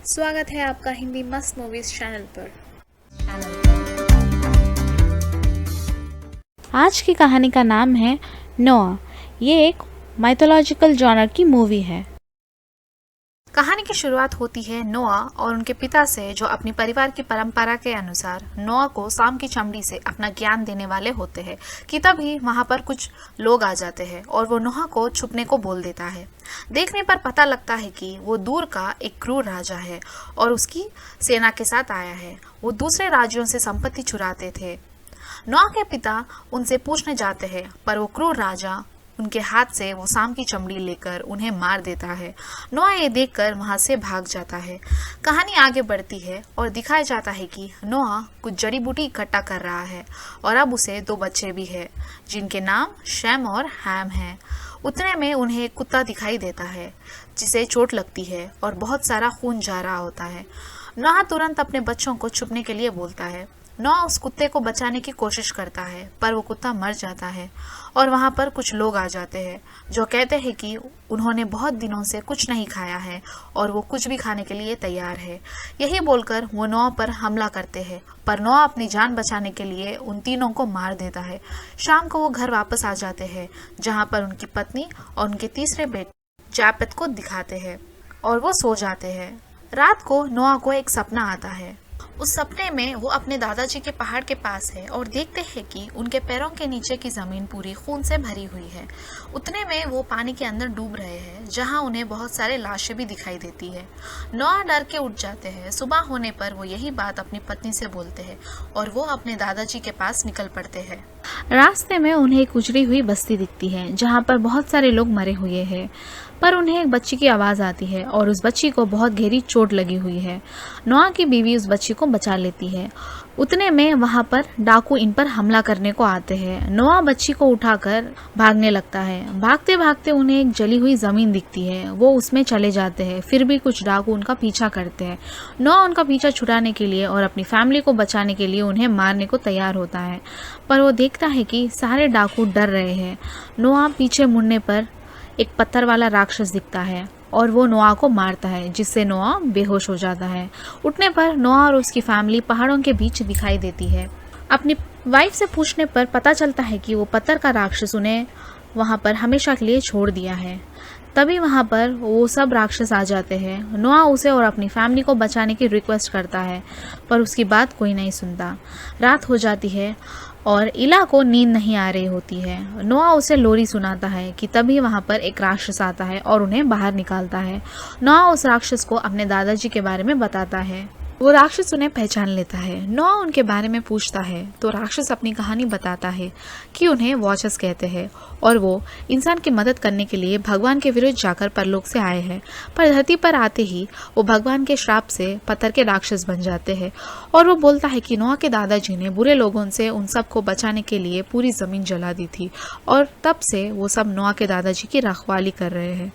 स्वागत है आपका हिंदी मस्त मूवीज चैनल पर। आज की कहानी का नाम है नोआ। ये एक माइथोलॉजिकल जॉनर की मूवी है। कहानी की शुरुआत होती है नोआ और उनके पिता से, जो अपनी परिवार की परंपरा के अनुसार नोआ को सांप की चमड़ी से अपना ज्ञान देने वाले होते हैं कि तभी वहां पर कुछ लोग आ जाते हैं और वो नोआ को छुपने को बोल देता है। देखने पर पता लगता है कि वो दूर का एक क्रूर राजा है और उसकी सेना के साथ आया है। वो दूसरे राज्यों से संपत्ति चुराते थे। नोआ के पिता उनसे पूछने जाते हैं, पर वो क्रूर राजा उनके हाथ से वो सांप की चमड़ी लेकर उन्हें मार देता है। नोआ ये देखकर वहां से भाग जाता है। कहानी आगे बढ़ती है और दिखाया जाता है कि नोआ कुछ जड़ी बूटी इकट्ठा कर रहा है और अब उसे 2 बच्चे भी हैं, जिनके नाम शैम और हैम हैं। उतने में उन्हें एक कुत्ता दिखाई देता है जिसे चोट लगती है और बहुत सारा खून जा रहा होता है। नोआ तुरंत अपने बच्चों को छुपने के लिए बोलता है। नोआ उस कुत्ते को बचाने की कोशिश करता है, पर वो कुत्ता मर जाता है और वहां पर कुछ लोग आ जाते हैं जो कहते हैं कि उन्होंने बहुत दिनों से कुछ नहीं खाया है और वो कुछ भी खाने के लिए तैयार है। यही बोलकर वो नोआ पर हमला करते हैं, पर नोआ अपनी जान बचाने के लिए उन तीनों को मार देता है। शाम को वो घर वापस आ जाते हैं, जहाँ पर उनकी पत्नी और उनके तीसरे बेटे जापेत को दिखाते हैं और वो सो जाते हैं। रात को नोआ को एक सपना आता है। उस सपने में वो अपने दादाजी के पहाड़ के पास है और देखते हैं कि उनके पैरों के नीचे की जमीन पूरी खून से भरी हुई है। उतने में वो पानी के अंदर डूब रहे हैं, जहां उन्हें बहुत सारे लाशें भी दिखाई देती है। नोआ डर के उठ जाते हैं। सुबह होने पर वो यही बात अपनी पत्नी से बोलते हैं और वो अपने दादाजी के पास निकल पड़ते हैं। रास्ते में उन्हें एक उजड़ी हुई बस्ती दिखती है, जहाँ पर बहुत सारे लोग मरे हुए हैं, पर उन्हें एक बच्ची की आवाज़ आती है और उस बच्ची को बहुत गहरी चोट लगी हुई है। नोआ की बीवी उस बच्ची को बचा लेती है। उतने में वहां पर डाकू इन पर हमला करने को आते हैं। नोआ बच्ची को उठाकर भागने लगता है। भागते भागते उन्हें एक जली हुई जमीन दिखती है। वो उसमें चले जाते हैं, फिर भी कुछ डाकू उनका पीछा करते हैं। नोआ उनका पीछा छुड़ाने के लिए और अपनी फैमिली को बचाने के लिए उन्हें मारने को तैयार होता है, पर वो देखता है कि सारे डाकू डर रहे हैं। नोआ पीछे मुड़ने पर एक पत्थर वाला राक्षस दिखता है और वो नोआ को मारता है, जिससे नोआ बेहोश हो जाता है। उठने पर नोआ और उसकी फैमिली पहाड़ों के बीच दिखाई देती है। अपनी वाइफ से पूछने पर पता चलता है कि वो पत्थर का राक्षस उन्हें वहां पर हमेशा के लिए छोड़ दिया है। तभी वहां पर वो सब राक्षस आ जाते हैं। नोआ उसे और अपनी फैमिली को बचाने की रिक्वेस्ट करता है, पर उसकी बात कोई नहीं सुनता। रात हो जाती है और इला को नींद नहीं आ रही होती है। नोआ उसे लोरी सुनाता है कि तभी वहां पर एक राक्षस आता है और उन्हें बाहर निकालता है। नोआ उस राक्षस को अपने दादाजी के बारे में बताता है। वो राक्षस उन्हें पहचान लेता है। नोआ उनके बारे में पूछता है तो राक्षस अपनी कहानी बताता है कि उन्हें वॉचर्स कहते हैं और वो इंसान की मदद करने के लिए भगवान के विरुद्ध जाकर परलोक से आए हैं, पर धरती पर आते ही वो भगवान के श्राप से पत्थर के राक्षस बन जाते हैं। और वो बोलता है कि नोआ के दादाजी ने बुरे लोगों से उन सब को बचाने के लिए पूरी जमीन जला दी थी और तब से वो सब नोआ के दादाजी की रखवाली कर रहे हैं।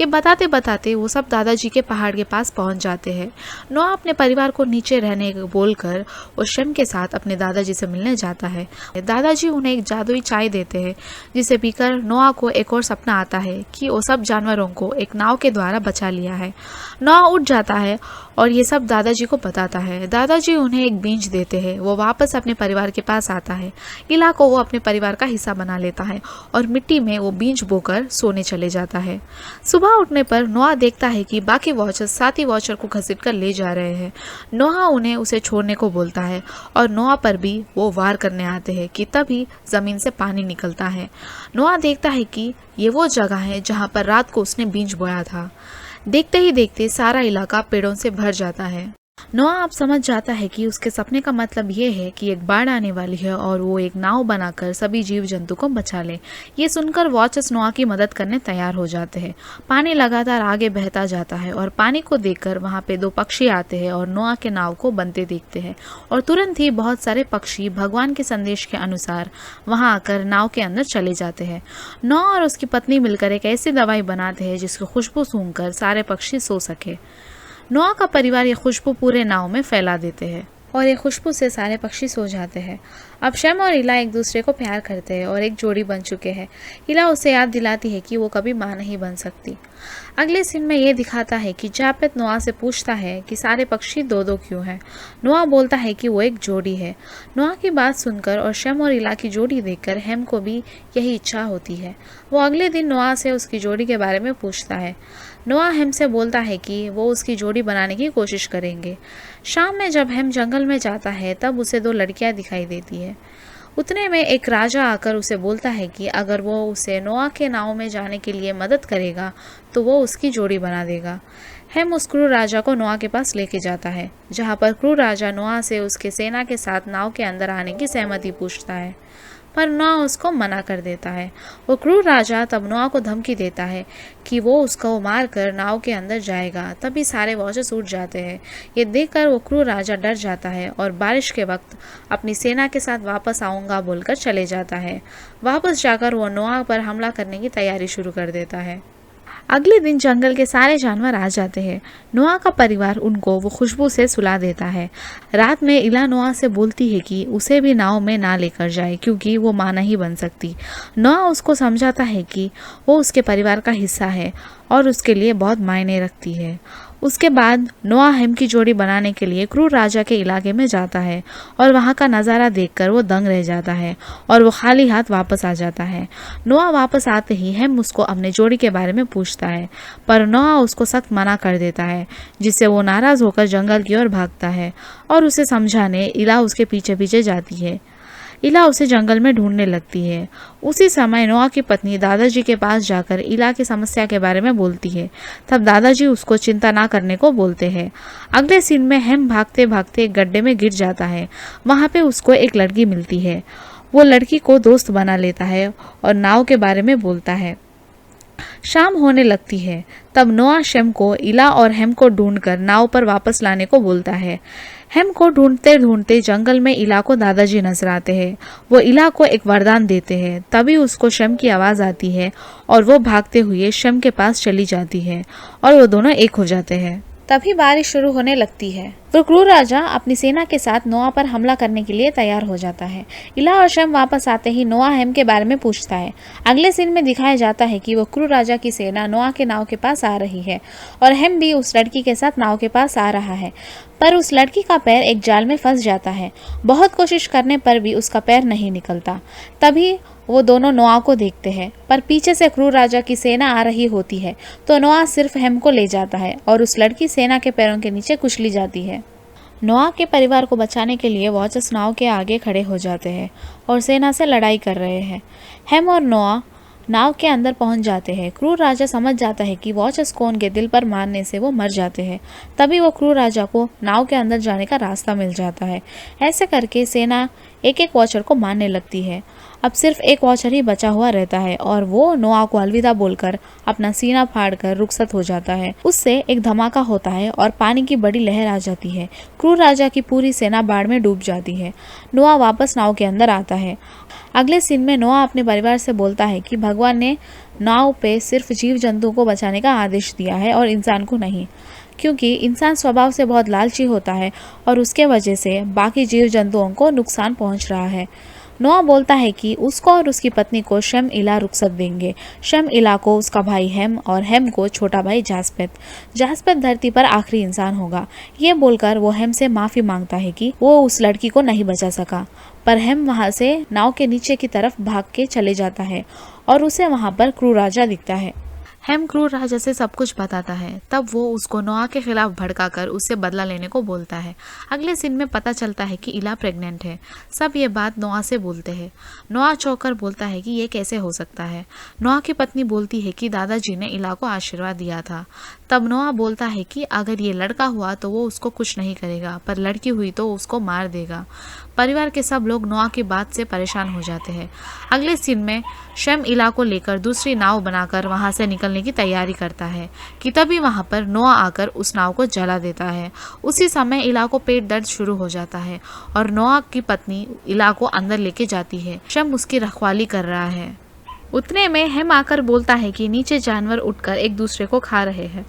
ये बताते बताते वो सब दादाजी के पहाड़ के पास पहुंच जाते हैं। नोआ अपने परिवार को नीचे रहने बोलकर वो शम के साथ अपने दादाजी से मिलने जाता है। दादाजी उन्हें एक जादुई चाय देते हैं, जिसे पीकर नोआ को एक और सपना आता है कि वो सब जानवरों को एक नाव के द्वारा बचा लिया है। नोआ उठ जाता है और ये सब दादाजी को बताता है। दादाजी उन्हें एक बीज देते हैं। वो वापस अपने परिवार के पास आता है। इला को वो अपने परिवार का हिस्सा बना लेता है और मिट्टी में वो बीज बोकर सोने चले जाता है। सुबह उठने पर नोआ देखता है कि बाकी वॉचर्स साथी वॉचर को घसीट कर ले जा रहे हैं। नोआ उन्हें उसे छोड़ने को बोलता है और नोआ पर भी वो वार करने आते हैं कि तभी जमीन से पानी निकलता है। नोआ देखता है कि ये वो जगह है जहाँ पर रात को उसने बीज बोया था। देखते ही देखते सारा इलाका पेड़ों से भर जाता है। नोआ अब समझ जाता है कि उसके सपने का मतलब ये है कि एक बाढ़ आने वाली है और वो एक नाव बनाकर सभी जीव जंतु को बचा ले। ये सुनकर वॉचर्स नोआ की मदद करने तैयार हो जाते हैं। पानी लगातार आगे बहता जाता है और पानी को देखकर वहाँ पे 2 पक्षी आते हैं और नोआ के नाव को बनते देखते हैं और तुरंत ही बहुत सारे पक्षी भगवान के संदेश के अनुसार वहाँ आकर नाव के अंदर चले जाते हैं। नोआ और उसकी पत्नी मिलकर एक ऐसी दवाई बनाते हैं जिसकी खुशबू सूंघकर सारे पक्षी सो सके। नोआ का परिवार ये खुशबू पूरे नाव में फैला देते हैं। और ये खुशबू से सारे पक्षी सो जाते हैं। अब शम और इला एक दूसरे को प्यार करते हैं और एक जोड़ी बन चुके हैं। इला उसे याद दिलाती है कि वो कभी माँ नहीं बन सकती। अगले सीन में ये दिखाता है कि जापेत नोआ से पूछता है कि सारे पक्षी दो दो क्यों हैं। नोआ बोलता है कि वो एक जोड़ी है। नोआ की बात सुनकर और शम और इला की जोड़ी देखकर हेम को भी यही इच्छा होती है। वो अगले दिन नोआ से उसकी जोड़ी के बारे में पूछता है। नोआ हेम से बोलता है कि वो उसकी जोड़ी बनाने की कोशिश करेंगे। शाम में जब हेम जंगल में जाता है तब उसे दो लड़कियां दिखाई देती है। उतने में एक राजा आकर उसे बोलता है कि अगर वो उसे नोआ के नाव में जाने के लिए मदद करेगा तो वो उसकी जोड़ी बना देगा। हेम उस क्रूर राजा को नोआ के पास लेके जाता है, जहाँ पर क्रूर राजा नोआ से उसके सेना के साथ नाव के अंदर आने की सहमति पूछता है, पर नोआ उसको मना कर देता है। वो क्रूर राजा तब नोआ को धमकी देता है कि वो उसको मार कर नाव के अंदर जाएगा। तभी सारे वॉचर्स उठ जाते हैं। ये देखकर वो क्रूर राजा डर जाता है और बारिश के वक्त अपनी सेना के साथ वापस आऊँगा बोलकर चले जाता है। वापस जाकर वो नोआ पर हमला करने की तैयारी शुरू कर देता है। अगले दिन जंगल के सारे जानवर आ जाते हैं। नोआ का परिवार उनको वो खुशबू से सुला देता है। रात में इला नोआ से बोलती है कि उसे भी नाव में ना लेकर जाए क्योंकि वो माँ नहीं बन सकती। नोआ उसको समझाता है कि वो उसके परिवार का हिस्सा है और उसके लिए बहुत मायने रखती है। उसके बाद नोआ हेम की जोड़ी बनाने के लिए क्रूर राजा के इलाके में जाता है और वहाँ का नज़ारा देखकर वो दंग रह जाता है और वो खाली हाथ वापस आ जाता है। नोआ वापस आते ही हेम उसको अपने जोड़ी के बारे में पूछता है, पर नोआ उसको सख्त मना कर देता है, जिससे वो नाराज़ होकर जंगल की ओर भागता है और उसे समझाने इला उसके पीछे पीछे जाती है। इला उसे जंगल में ढूंढने लगती है। उसी समय नोआ की पत्नी दादाजी के पास जाकर इला की समस्या के बारे में बोलती है। तब दादाजी उसको चिंता ना करने को बोलते हैं। अगले सीन में हेम भागते भागते एक गड्ढे में गिर जाता है। वहाँ पे उसको एक लड़की मिलती है। वो लड़की को दोस्त बना लेता है और नाव के बारे में बोलता है। शाम होने लगती है। तब नोआ शेम को इला और हेम को ढूंढकर नाव पर वापस लाने को बोलता है। हेम को ढूंढते ढूंढते जंगल में इला को दादाजी नजर आते हैं। वो इला को एक वरदान देते हैं। तभी उसको शेम की आवाज़ आती है और वो भागते हुए शेम के पास चली जाती है और वो दोनों एक हो जाते हैं। तभी बारिश शुरू होने लगती है। तो क्रूर राजा अपनी सेना के साथ नोआ पर हमला करने के लिए तैयार हो जाता है। इला और शेम वापस आते ही नोआ हेम के बारे में पूछता है। अगले सीन में दिखाया जाता है कि वो क्रूर राजा की सेना नोआ के नाव के पास आ रही है और हेम भी उस लड़की के साथ नाव के पास आ रहा है, पर उस लड़की का पैर एक जाल में फंस जाता है। बहुत कोशिश करने पर भी उसका पैर नहीं निकलता। तभी वो दोनों नोआ को देखते हैं, पर पीछे से क्रूर राजा की सेना आ रही होती है, तो नोआ सिर्फ हेम को ले जाता है और उस लड़की सेना के पैरों के नीचे कुचली जाती है। नोआ के परिवार को बचाने के लिए वॉचर्स नाव के आगे खड़े हो जाते हैं और सेना से लड़ाई कर रहे हैं। हेम और नोआ नाव के अंदर पहुंच जाते हैं। क्रूर राजा समझ जाता है कि वॉचर्स को उनके दिल पर मारने से वो मर जाते हैं। तभी वो क्रूर राजा को नाव के अंदर जाने का रास्ता मिल जाता है। ऐसे करके सेना एक एक वॉचर को मारने लगती है। अब सिर्फ एक वॉचर ही बचा हुआ रहता है और वो नोआ को अलविदा बोलकर अपना सीना फाड़कर रुखसत हो जाता है। उससे एक धमाका होता है और पानी की बड़ी लहर आ जाती है। क्रूर राजा की पूरी सेना बाढ़ में डूब जाती है। नोआ वापस नाव के अंदर आता है। अगले सीन में नोआ अपने परिवार से बोलता है कि भगवान ने नाव पे सिर्फ जीव जंतु को बचाने का आदेश दिया है और इंसान को नहीं, क्योंकि इंसान स्वभाव से बहुत लालची होता है और उसके वजह से बाकी जीव जंतुओं को नुकसान पहुंच रहा है। नोआ बोलता है कि उसको और उसकी पत्नी को शेम इला रुखसत देंगे। शेम इला को उसका भाई हेम और हेम को छोटा भाई जास्पेत। जास्पेत धरती पर आखिरी इंसान होगा। ये बोलकर वो हेम से माफ़ी मांगता है कि वो उस लड़की को नहीं बचा सका, पर हेम वहाँ से नाव के नीचे की तरफ भाग के चले जाता है और उसे वहाँ पर क्रूर राजा दिखता है। हेम क्रूर राजा से सब कुछ बताता है। तब वो उसको नोआ के खिलाफ भड़काकर उससे बदला लेने को बोलता है। अगले सीन में पता चलता है कि इला प्रेग्नेंट है। सब ये बात नोआ से बोलते हैं। नोआ चौंककर बोलता है कि ये कैसे हो सकता है। नोआ की पत्नी बोलती है कि दादाजी ने इला को आशीर्वाद दिया था। तब नोआ बोलता है कि अगर ये लड़का हुआ तो वो उसको कुछ नहीं करेगा, पर लड़की हुई तो उसको मार देगा। परिवार के सब लोग नोआ की बात से परेशान हो जाते हैं। अगले सीन में शेम इला को लेकर दूसरी नाव बनाकर वहां से निकलने की तैयारी करता है कि तभी वहां पर नोआ आकर उस नाव को जला देता है। उसी समय इला को पेट दर्द शुरू हो जाता है और नोआ की पत्नी इला को अंदर लेके जाती है। शेम उसकी रखवाली कर रहा है। उतने में हेम आकर बोलता है कि नीचे जानवर उठकर एक दूसरे को खा रहे हैं।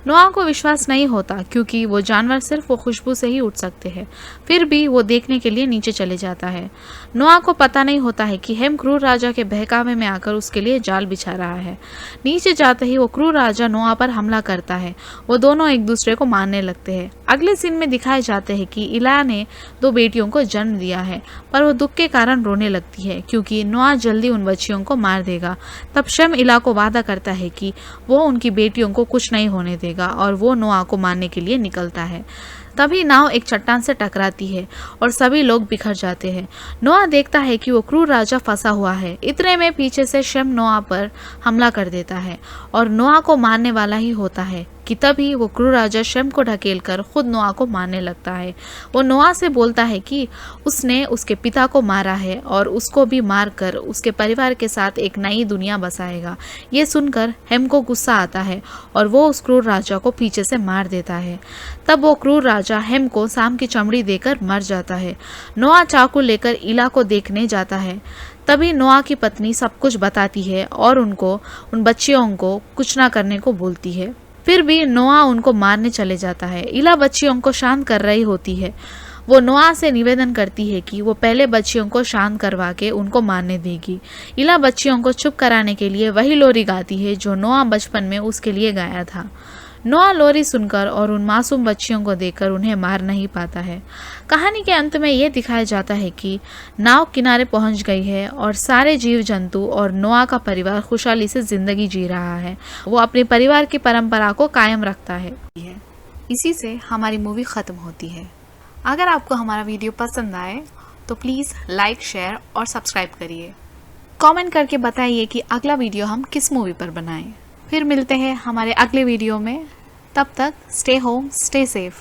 नोआ को विश्वास नहीं होता क्योंकि वो जानवर सिर्फ वो खुशबू से ही उठ सकते हैं। फिर भी वो देखने के लिए नीचे चले जाता है। नोआ को पता नहीं होता है कि हेम क्रूर राजा के बहकावे में आकर उसके लिए जाल बिछा रहा है। नीचे जाते ही वो क्रूर राजा नोआ पर हमला करता है। वो दोनों एक दूसरे को मारने लगते हैं। अगले सीन में दिखाए जाते हैं कि इला ने 2 बेटियों को जन्म दिया है, पर वो दुख के कारण रोने लगती है क्योंकि नोआ जल्दी उन बच्चियों को मार देगा। तब शम इला को वादा करता है कि वो उनकी बेटियों को कुछ नहीं होने देगा और वो नोआ को मारने के लिए निकलता है। तभी नाव एक चट्टान से टकराती है और सभी लोग बिखर जाते हैं। नोआ देखता है कि वो क्रूर राजा फंसा हुआ है। इतने में पीछे से शम नोआ पर हमला कर देता है और नोआ को मारने वाला ही होता है कि तभी वो क्रूर राजा शम को ढकेलकर खुद नोआ को मारने लगता है। वो नोआ से बोलता है कि उसने उसके पिता को मारा है और उसको भी मारकर उसके परिवार के साथ एक नई दुनिया बसाएगा। ये सुनकर हेम को गुस्सा आता है और वो उस क्रूर राजा को पीछे से मार देता है। तब वो क्रूर राजा हेम को सांप की चमड़ी देकर मर जाता है। नोआ चाकू लेकर इला को देखने जाता है। तभी नोआ की पत्नी सब कुछ बताती है और उन बच्चियों को कुछ ना करने को बोलती है। फिर भी नोआ उनको मारने चले जाता है। इला बच्चियों को शांत कर रही होती है। वो नोआ से निवेदन करती है कि वो पहले बच्चियों को शांत करवा के उनको मारने देगी। इला बच्चियों को चुप कराने के लिए वही लोरी गाती है जो नोआ बचपन में उसके लिए गाया था। नोआ लोरी सुनकर और उन मासूम बच्चियों को देखकर उन्हें मार नहीं पाता है। कहानी के अंत में ये दिखाया जाता है कि नाव किनारे पहुंच गई है और सारे जीव जंतु और नोआ का परिवार खुशहाली से जिंदगी जी रहा है। वो अपने परिवार की परंपरा को कायम रखता है। इसी से हमारी मूवी ख़त्म होती है। अगर आपको हमारा वीडियो पसंद आए तो प्लीज़ लाइक, शेयर और सब्सक्राइब करिए। कमेंट करके बताइए कि अगला वीडियो हम किस मूवी पर बनाएं। फिर मिलते हैं हमारे अगले वीडियो में। तब तक स्टे होम, स्टे सेफ।